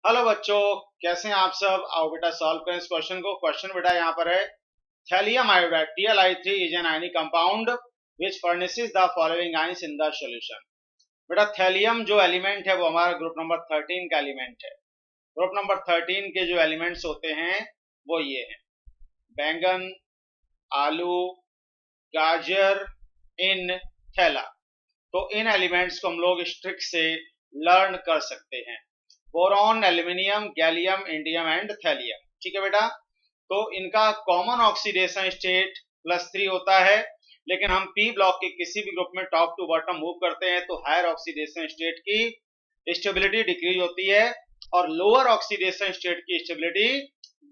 Hello बच्चों, कैसे हैं आप सब। आओ बेटा सॉल्व करें इस क्वेश्चन को। क्वेश्चन बेटा यहाँ पर है, thallium iodide TlI3 is an ionic compound which furnishes the following ions in the solution. बेटा थैलियम जो एलिमेंट है वो हमारा ग्रुप नंबर 13 का एलिमेंट है। ग्रुप नंबर 13 के जो एलिमेंट्स होते हैं वो ये हैं, बैंगन, आलू, गाजर, इन, थैला। तो इन एलिमेंट्स को हम लोग इस ट्रिक से लर्न कर सकते हैं, boron, aluminium, gallium, indium and thallium. ठीक है बेटा, तो इनका कॉमन ऑक्सीडेशन स्टेट +3 होता है, लेकिन हम पी ब्लॉक के किसी भी ग्रुप में टॉप टू बॉटम मूव करते हैं तो हायर ऑक्सीडेशन स्टेट की स्टेबिलिटी डिक्रीज होती है और लोअर ऑक्सीडेशन स्टेट की स्टेबिलिटी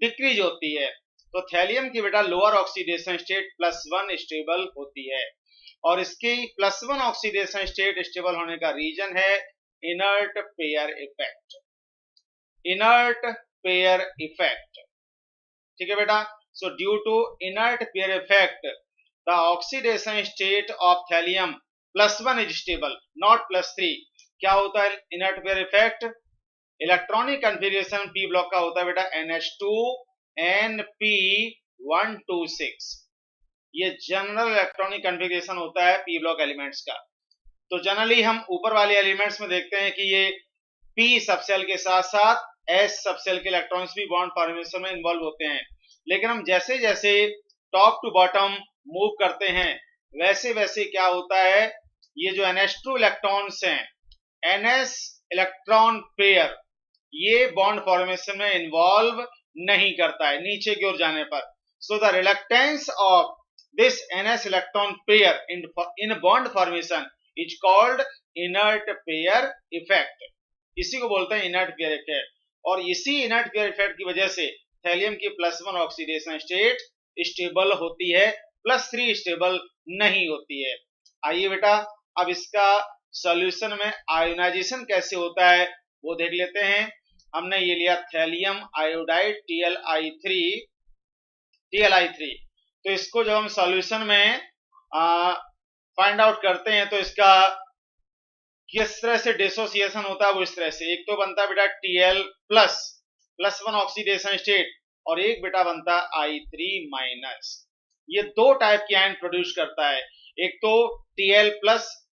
डिक्रीज होती है। तो थैलियम की बेटा लोअर ऑक्सीडेशन स्टेट +1 स्टेबल होती है और इसकी +1 ऑक्सीडेशन स्टेट स्टेबल होने का रीजन है inert pair effect. Inert pair effect, ठीक है बेटा। So due to inert pair effect the oxidation state of thallium +1 is stable not +3। क्या होता है inert pair effect? Electronic configuration P block का होता है बेटा NH2NP126। ये जनरल इलेक्ट्रॉनिक कन्फिगरेशन होता है पी ब्लॉक एलिमेंट्स का। तो जनरली हम ऊपर वाले एलिमेंट्स में देखते हैं कि ये p सबसेल के साथ साथ s सबसेल के इलेक्ट्रॉन्स भी बॉन्ड फॉर्मेशन में इन्वॉल्व होते हैं, लेकिन हम जैसे जैसे टॉप टू बॉटम मूव करते हैं वैसे वैसे क्या होता है, ये जो NH2 इलेक्ट्रॉन्स हैं, NS इलेक्ट्रॉन पेयर, ये बॉन्ड फॉर्मेशन में इन्वॉल्व नहीं करता है नीचे की ओर जाने पर। So the reluctance of this NS electron pair in bond formation is called inert pair effect. इसी को बोलते हैं इनर्ट पेयर इफेक्ट। और इसी इनर्ट पेयर इफेक्ट की वजह से थैलियम की +1 ऑक्सीडेशन स्टेट स्टेबल होती है, +3 स्टेबल नहीं होती है। आइए बेटा अब इसका सॉल्यूशन में आयोनाइजेशन कैसे होता है वो देख लेते हैं। हमने ये लिया थैलियम आयोडाइड TlI3। तो इसको जब हम सॉल्यूशन में फाइंड आउट करते हैं तो इसका किस तरह से डिसोसिएशन होता है वो इस तरह से, एक तो बनता है बेटा Tl +1 ऑक्सीडेशन स्टेट और एक बेटा बनता है I3-। ये दो टाइप की आयन प्रोड्यूस करता है, एक तो Tl+,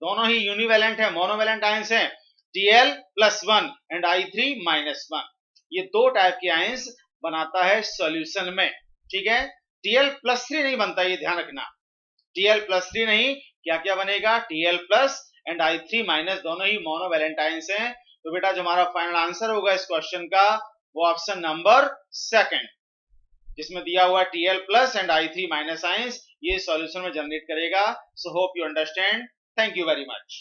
दोनों ही यूनिवैलेंट है, मोनोवैलेंट आयंस हैं, Tl+1 एंड I3-1। ये दो टाइप की आयंस बनाता है सॉल्यूशन में। ठीक है, Tl+3 नहीं बनता, ये ध्यान रखना। Tl+3 नहीं, क्या क्या बनेगा, Tl+ एंड I3-, दोनों ही मोनोवैलेंट आयंस हैं। तो बेटा जो हमारा फाइनल आंसर होगा इस क्वेश्चन का वो ऑप्शन नंबर 2 जिसमें दिया हुआ Tl+ एंड I3- आयंस ये सॉल्यूशन में जनरेट करेगा। So hope you understand. Thank you very much.